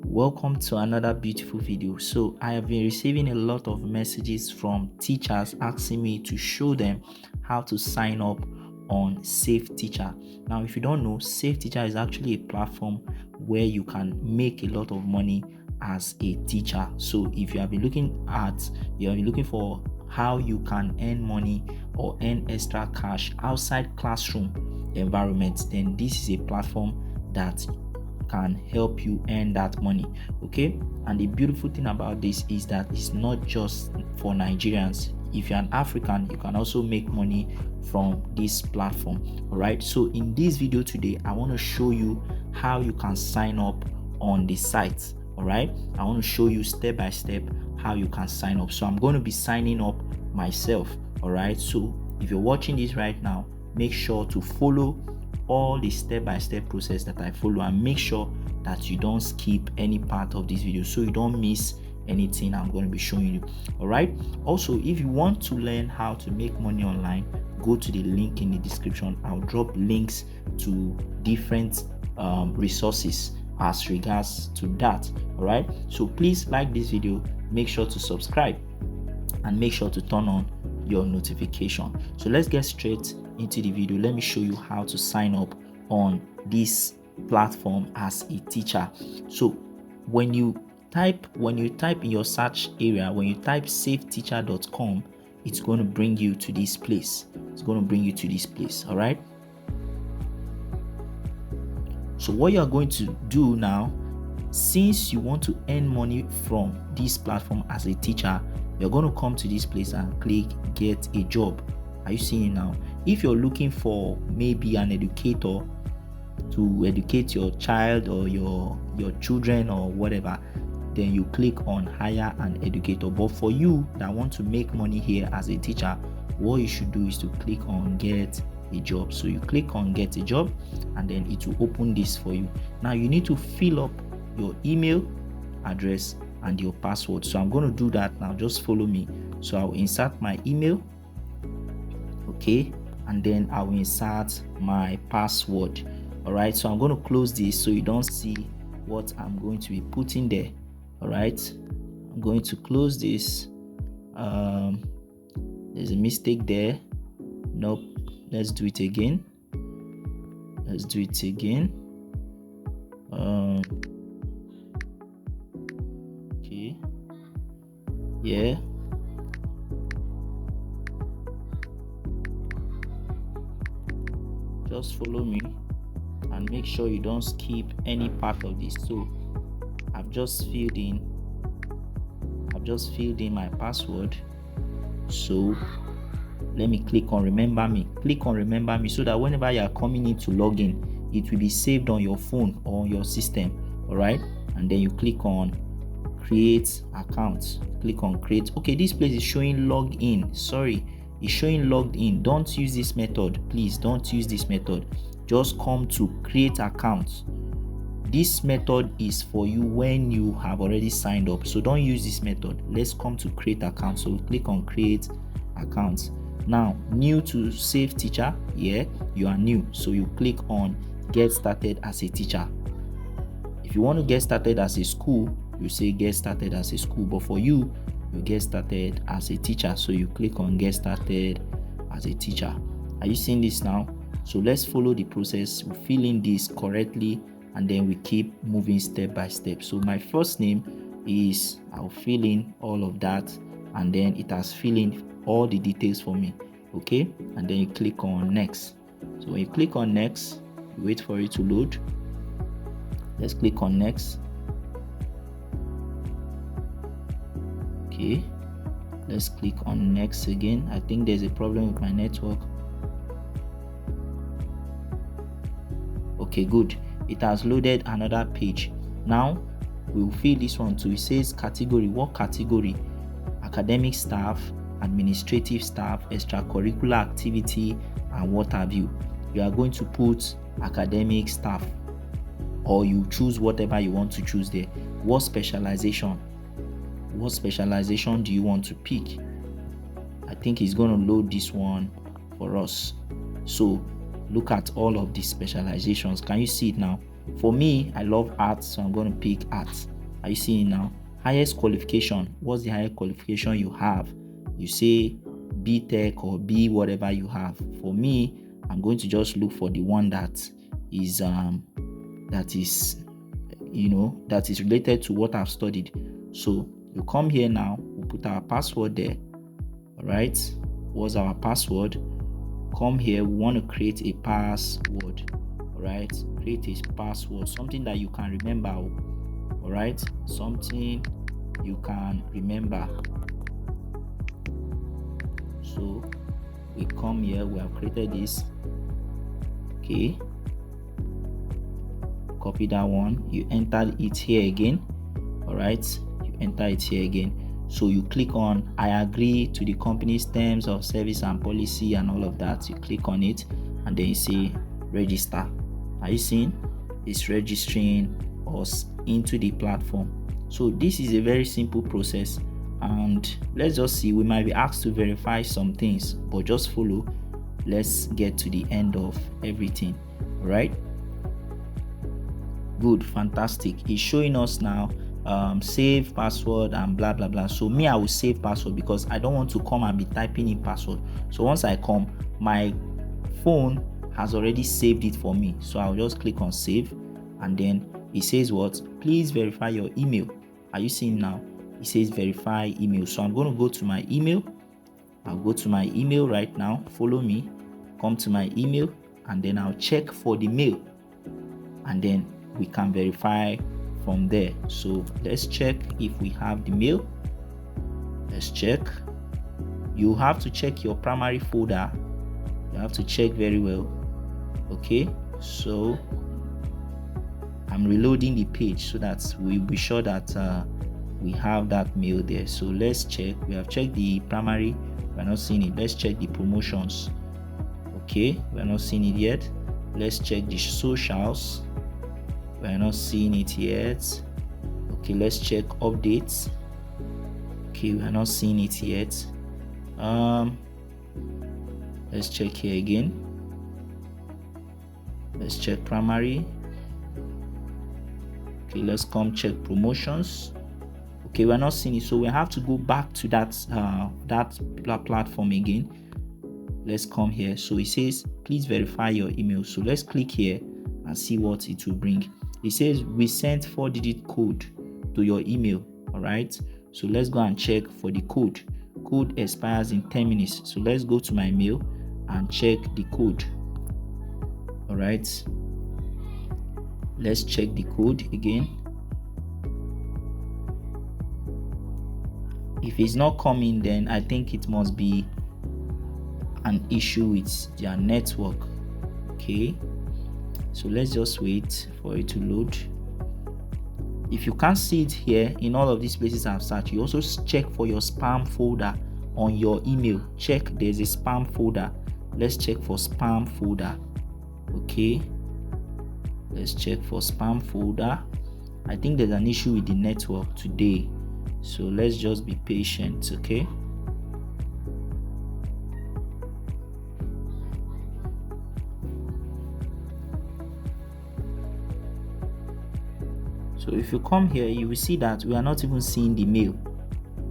Welcome to another beautiful video. So I have been receiving a lot of messages from teachers asking me to show them how to sign up on Safeticha. Now, if you don't know, Safeticha is actually a platform where you can make a lot of money as a teacher. So if you have been looking for how you can earn money or earn extra cash outside classroom environment, then this is a platform that can help you earn that money. Okay, and the beautiful thing about this is that it's not just for Nigerians. If you're an African, you can also make money from this platform. All right, so in this video today, I want to show you how you can sign up on the site. All right, I want to show you step by step how you can sign up. So I'm going to be signing up myself. All right, so if you're watching this right now, make sure to follow all the step-by-step process that I follow and make sure that you don't skip any part of this video so you don't miss anything I'm going to be showing you. All right, also, if you want to learn how to make money online, go to the link in the description. I'll drop links to different resources as regards to that. All right, so please like this video, make sure to subscribe and make sure to turn on your notification. So let's get straight into the video. Let me show you how to sign up on this platform as a teacher. So when you type in your search area, when you type safeticha.com, it's going to bring you to this place. All right, so what you are going to do now, since you want to earn money from this platform as a teacher, you're going to come to this place and click get a job. Are you seeing it now? If you're looking for maybe an educator to educate your child or your children or whatever, then you click on hire an educator. But for you that want to make money here as a teacher, what you should do is to click on get a job. So you click on get a job and then it will open this for you. Now you need to fill up your email address and your password. So I'm going to do that now. Just follow me. So I'll insert my email, okay, and then I will insert my password. All right, so I'm going to close this so you don't see what I'm going to be putting there. All right, I'm going to close this. There's a mistake there. Nope, let's do it again. Okay, yeah, just follow me and make sure you don't skip any part of this. So I've just filled in my password. So let me click on remember me so that whenever you are coming in to log in, it will be saved on your phone or on your system. All right, and then you click on create account. Click on create. Okay, this place is showing log in. Sorry, it's showing logged in. Don't use this method, please. Don't use this method. Just come to create account. This method is for you when you have already signed up, so don't use this method. Let's come to create account. So click on create account. Now, new to Safeticha, yeah, you are new, so you click on get started as a teacher. If you want to get started as a school, you say get started as a school, but for you get started as a teacher, so you click on get started as a teacher. Are you seeing this now? So let's follow the process. We fill in this correctly and then we keep moving step by step. So my first name is, I'll fill in all of that and then it has filled in all the details for me. Okay, and then you click on next. So when you click on next, you wait for it to load. Let's click on next. Okay, let's click on next again. I think there's a problem with my network. Okay, good. It has loaded another page. Now we'll fill this one too. It says category. What category? Academic staff, administrative staff, extracurricular activity, and what have you. You are going to put academic staff, or you choose whatever you want to choose there. What specialization do you want to pick? I think it's going to load this one for us. So look at all of these specializations. Can you see it now? For me, I love arts, so I'm going to pick arts. Are you seeing now? Highest qualification. What's the highest qualification you have? You say B Tech or B whatever you have. For me, I'm going to just look for the one that is that is related to what I've studied. So you come here now, we put our password there. All right, what's our password? Come here, we want to create a password. All right, create a password, something that you can remember. All right, something you can remember. So we come here, we have created this. Okay, copy that one, you enter it here again. All right, you enter it here again. So you click on I agree to the company's terms of service and policy and all of that. You click on it and then you say register. Are you seeing? It's registering us into the platform. So this is a very simple process, and let's just see, we might be asked to verify some things, but just follow. Let's get to the end of everything. All right, good, fantastic. It's showing us now save password and blah blah blah. So me, I will save password because I don't want to come and be typing in password. So once I come, my phone has already saved it for me. So I'll just click on save, and then it says what? Please verify your email. Are you seeing now? It says verify email. So I'm going to go to my email. I'll go to my email right now. Follow me. Come to my email, and then I'll check for the mail, and then we can verify from there. So let's check if we have the mail. Let's check. You have to check your primary folder. You have to check very well. Okay, so I'm reloading the page so that we'll be sure that we have that mail there. So let's check. We have checked the primary, we're not seeing it. Let's check the promotions. Okay, we're not seeing it yet. Let's check the socials. We're not seeing it yet. Okay, let's check updates. Okay, we're not seeing it yet. Let's check here again. Let's check primary. Okay, let's come check promotions. Okay, we're not seeing it, so we have to go back to that platform again. Let's come here. So it says please verify your email. So let's click here and see what it will bring. It says we sent 4-digit code to your email. All right, so let's go and check for the code. Code expires in 10 minutes. So let's go to my mail and check the code. All right, let's check the code again. If it's not coming, then I think it must be an issue with their network. Okay, so let's just wait for it to load. If you can't see it here in all of these places I've searched, you also check for your spam folder on your email. Check, there's a spam folder. Let's check for spam folder. Okay, let's check for spam folder. I think there's an issue with the network today, so let's just be patient. Okay, so if you come here, you will see that we are not even seeing the mail.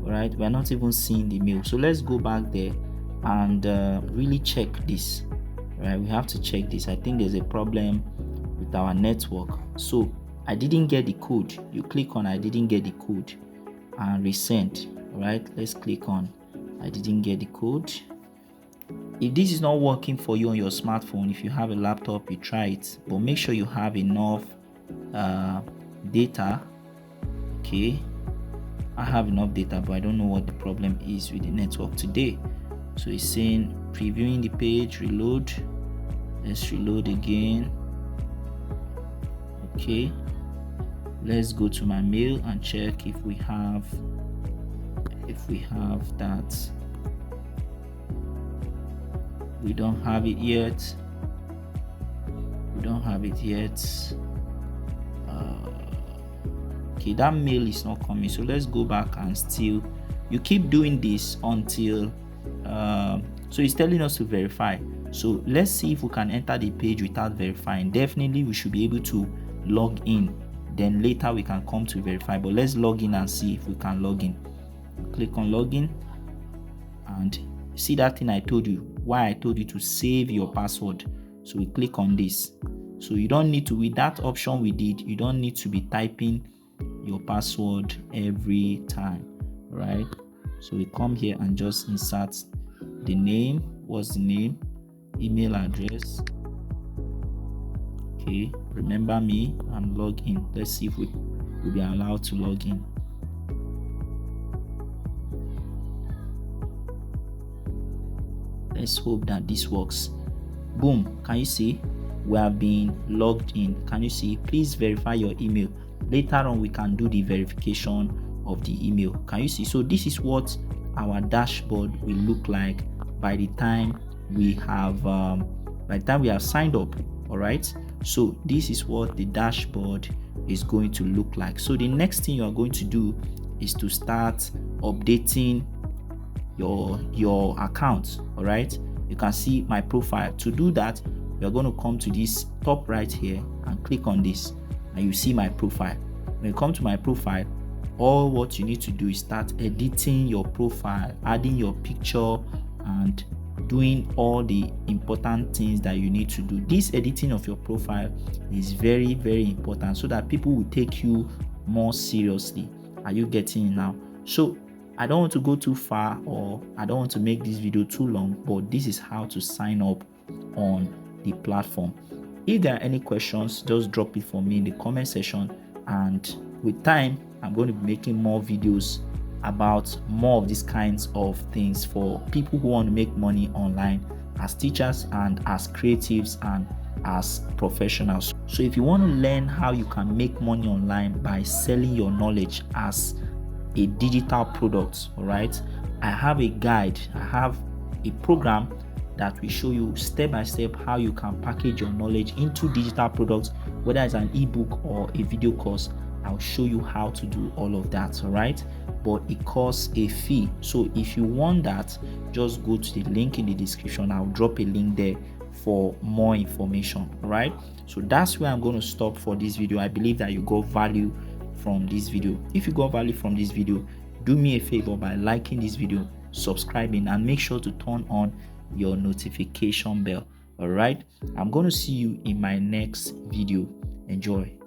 All right, we are not even seeing the mail. So let's go back there and really check this. All right, we have to check this. I think there's a problem with our network. So I didn't get the code. You click on I didn't get the code and resend. All right, let's click on I didn't get the code. If this is not working for you on your smartphone, if you have a laptop, you try it, but make sure you have enough data. Okay, I have enough data, but I don't know what the problem is with the network today. So it's saying previewing the page, reload. Let's reload again. Okay, let's go to my mail and check if we have that. We don't have it yet. We don't have it yet. Okay, that mail is not coming, so let's go back and still you keep doing this until so it's telling us to verify. So let's see if we can enter the page without verifying. Definitely we should be able to log in then later we can come to verify. But let's log in and see if we can log in. Click on login, and see that thing I told you, why I told you to save your password. So we click on this. So you don't need to, with that option we did, you don't need to be typing your password every time, right? So we come here and just insert the name. What's the name? Email address. Okay, remember me, and log in. Let's see if we'll be allowed to log in. Let's hope that this works. Boom, can you see we have been logged in? Can you see? Please verify your email. Later on we can do the verification of the email. Can you see? So this is what our dashboard will look like by the time we have signed up. All right, so this is what the dashboard is going to look like. So the next thing you are going to do is to start updating your account. All right, you can see my profile. To do that, you're going to come to this top right here and click on this, and you see my profile. When you come to my profile, all what you need to do is start editing your profile, adding your picture, and doing all the important things that you need to do. This editing of your profile is very, very important so that people will take you more seriously. Are you getting it now? So I don't want to go too far, or I don't want to make this video too long, but this is how to sign up on the platform. If there are any questions, just drop it for me in the comment section, and with time I'm going to be making more videos about more of these kinds of things for people who want to make money online as teachers and as creatives and as professionals. So if you want to learn how you can make money online by selling your knowledge as a digital product, all right, I have a guide, I have a program that will show you step by step how you can package your knowledge into digital products, whether it's an ebook or a video course. I'll show you how to do all of that, all right? But it costs a fee. So if you want that, just go to the link in the description. I'll drop a link there for more information, all right? So that's where I'm going to stop for this video. I believe that you got value from this video. If you got value from this video, do me a favor by liking this video, subscribing, and make sure to turn on your notification bell. All right, I'm going to see you in my next video. Enjoy.